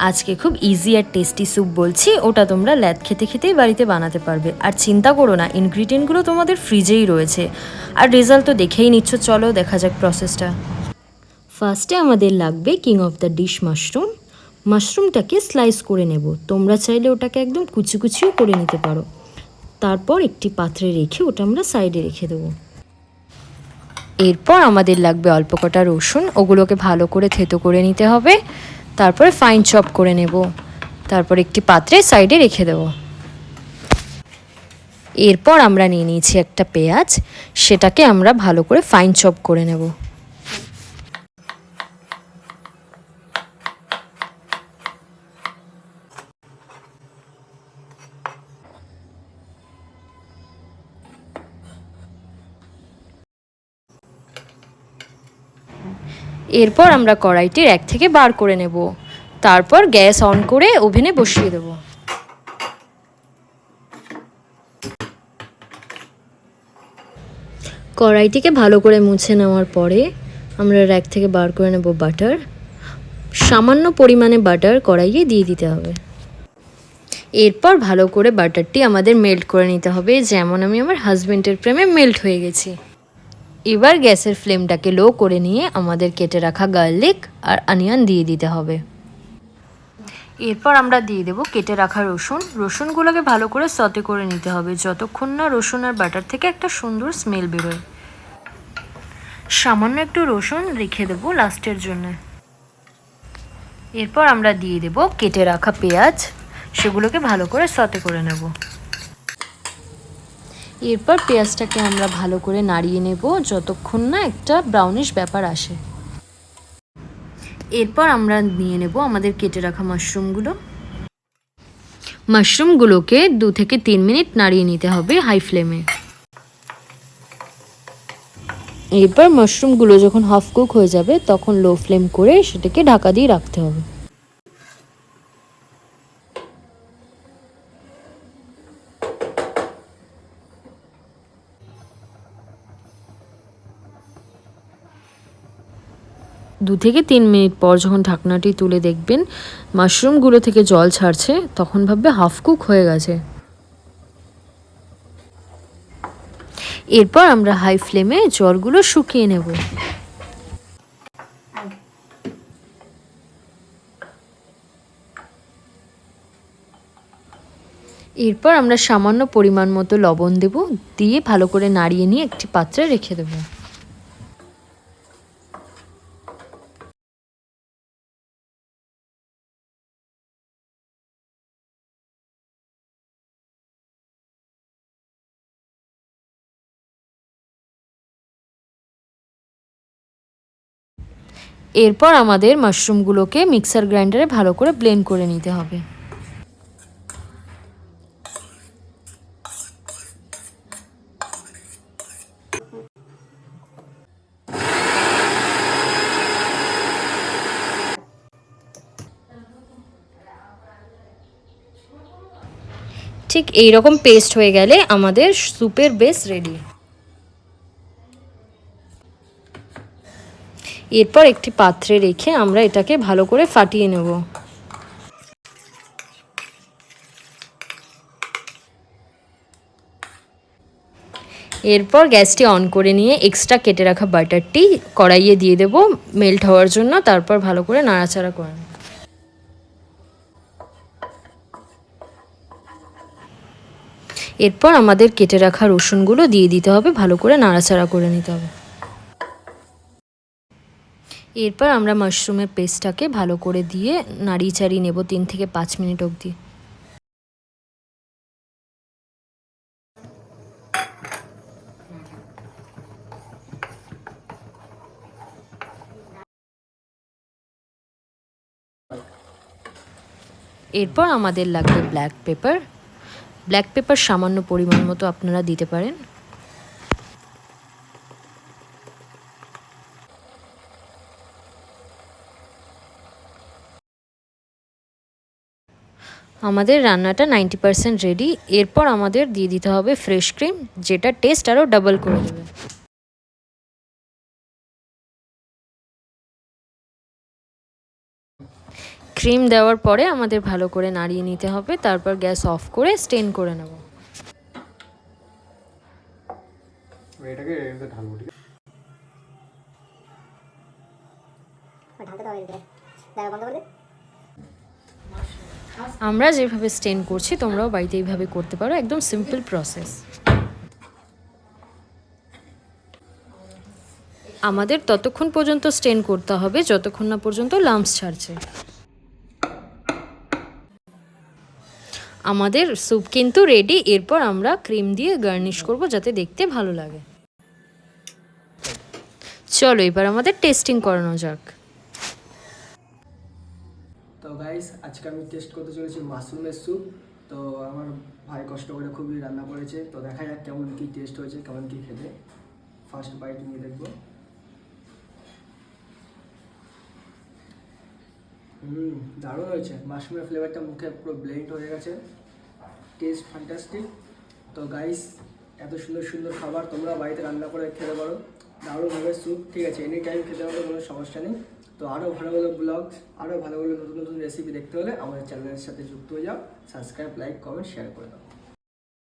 আজকে খুব ইজি আর tasty soup বলছি, ওটা তোমরা ল্যাদ খেতে খেতেই বাড়িতে বানাতে পারবে। আর চিন্তা করো না, ইনগ্রিডিয়েন্টগুলো তোমাদের ফ্রিজেই রয়েছে। আর রেজাল্ট তো দেখেই নিচ্ছ, চলো দেখা যাক প্রসেসটা। ফার্স্টে আমাদের লাগবে king of the dish mushroom. মাশরুমটাকে স্লাইস করে নেব, তোমরা চাইলে ওটাকে একদম কুচি কুচিও করে নিতে পারো। তারপর একটি পাত্রে রেখে ওটা আমরা সাইডে রেখে দেবো। এরপর আমাদের লাগবে অল্প কটা রসুন, ওগুলোকে ভালো করে থেতো করে নিতে হবে। তারপরে ফাইন চপ করে নেব, তারপর একটি পাত্রে সাইডে রেখে দেব। এরপর আমরা নিয়ে নিয়েছি একটা পেঁয়াজ, সেটাকে আমরা ভালো করে ফাইন চপ করে নেব। এরপর আমরা কড়াইটির এক থেকে বার করে নেব, তারপর গ্যাস অন করে ওভেনে বসিয়ে দেব। কড়াইটিকে ভালো করে মুছে নেওয়ার পরে আমরা র্যাক থেকে বার করে নেব বাটার। সামান্য পরিমাণে বাটার কড়াইয়ে দিয়ে দিতে হবে। এরপর ভালো করে বাটারটি আমাদের মেল্ট করে নিতে হবে, যেমন আমি আমার হাজবেন্ডের প্রেমে মেল্ট হয়ে গেছি। এবার গ্যাসের ফ্লেমটাকে লো করে নিয়ে আমাদের কেটে রাখা গার্লিক আর অনিয়ন দিয়ে দিতে হবে। এরপর আমরা দিয়ে দেবো কেটে রাখা রসুন। রসুনগুলোকে ভালো করে সতে করে নিতে হবে, যতক্ষণ না রসুন আর বাটার থেকে একটা সুন্দর স্মেল বেরোয়। সামান্য একটু রসুন রেখে দেবো লাস্টের জন্য। এরপর আমরা দিয়ে দেবো কেটে রাখা পেঁয়াজ, সেগুলোকে ভালো করে সতে করে নেব। এরপর পেঁয়াজটাকে আমরা ভালো করে নাড়িয়ে নেব যতক্ষণ না একটা ব্রাউনিশ ব্যাপার আসে। এরপর আমরা নিয়ে নেব আমাদের কেটে রাখা মাশরুমগুলোকে 2 থেকে 3 মিনিট নাড়িয়ে নিতে হবে হাই ফ্লেমে। এরপর মাশরুমগুলো যখন হাফ কুক হয়ে যাবে তখন লো ফ্লেম করে সেটাকে ঢাকা দিয়ে রাখতে হবে। দু থেকে 3 মিনিট পর যখন ঢাকনাটি তুলে দেখবেন মাশরুমগুলো থেকে জল ছাড়ছে, তখন ভাববে হাফ কুক হয়ে গেছে। এরপর আমরা হাই ফ্লেমে জলগুলো শুকিয়ে নেব। এরপর আমরা সামান্য পরিমাণ মতো লবণ দেব, দিয়ে ভালো করে নাড়িয়ে নিয়ে একটি পাত্রে রেখে দেব। এরপর আমাদের মাশরুমগুলোকে মিক্সার গ্রাইন্ডারে ভালো করে ব্লেন্ড করে নিতে হবে। ঠিক এই রকম পেস্ট হয়ে গেলে আমাদের স্যুপের বেস রেডি। এরপর একটি পাত্রে রেখে আমরা এটাকে ভালো করে ফাটিয়ে নেব। এরপর গ্যাসটি অন করে নিয়ে এক্সট্রা কেটে রাখা বাটারটি কড়াইয়ে দিয়ে দেব মেল্ট হওয়ার জন্য, তারপর ভালো করে নাড়াচাড়া করে নেব। এরপর আমাদের কেটে রাখা রসুনগুলো দিয়ে দিতে হবে, ভালো করে নাড়াচাড়া করে নিতে হবে। এরপর আমরা মাশরুমের পেস্টটাকে ভালো করে দিয়ে নাড়িয়ে চাড়িয়ে নেব 3 থেকে 5 মিনিট অবধি। এরপর আমাদের লাগবে ব্ল্যাক পেপার সামান্য পরিমাণ মতো আপনারা দিতে পারেন। আমাদের রান্নাটা 90% রেডি। এরপর আমাদের দিয়ে দিতে হবে ফ্রেশ ক্রিম, যেটা টেস্ট আরও ডাবল করে দেবে। ক্রিম দেওয়ার পরে আমাদের ভালো করে নাড়িয়ে নিতে হবে, তারপর গ্যাস অফ করে স্টেন করে নেব। এটাকে ঢালবো, ঠিক আছে? আমরা যেভাবে স্টেন করছি তোমরাও বাড়িতে এইভাবে করতে পারো, একদম সিম্পল প্রসেস। আমাদের ততক্ষণ পর্যন্ত স্টেন করতে হবে যতক্ষণ না পর্যন্ত লাম্পস ছাড়ছে। আমাদের স্যুপ কিন্তু রেডি। এরপর আমরা ক্রিম দিয়ে গার্নিশ করব যাতে দেখতে ভালো লাগে। চলো এবার আমাদের টেস্টিং করানো যাক। তো গাইস, আজকে আমি টেস্ট করতে চলেছি মাশরুমের স্যুপ। তো আমার ভাই কষ্ট করে খুবই রান্না করেছে, তো দেখা যাক কেমন কি টেস্ট হয়েছে, কেমন কি খেতে। ফার্স্ট বাইট নিয়ে দেখবো। দারুণ হয়েছে। মাশরুমের ফ্লেভারটা মুখে পুরো ব্লেন্ড হয়ে গেছে, টেস্ট ফ্যান্টাস্টিক। তো গাইস, এত সুন্দর সুন্দর খাবার তোমরা বাড়িতে রান্না করে খেতে পারো। দারুণ হবে স্যুপ, ঠিক আছে? এনি টাইম খেতে পারো, কোনো সমস্যা নেই। তো আরও ভালো ভালো ব্লগ, আরও ভালো ভালো নতুন নতুন রেসিপি দেখতে হলে আমাদের চ্যানেলের সাথে যুক্ত হয়ে যাও। সাবস্ক্রাইব, লাইক, কমেন্ট, শেয়ার করে দাও।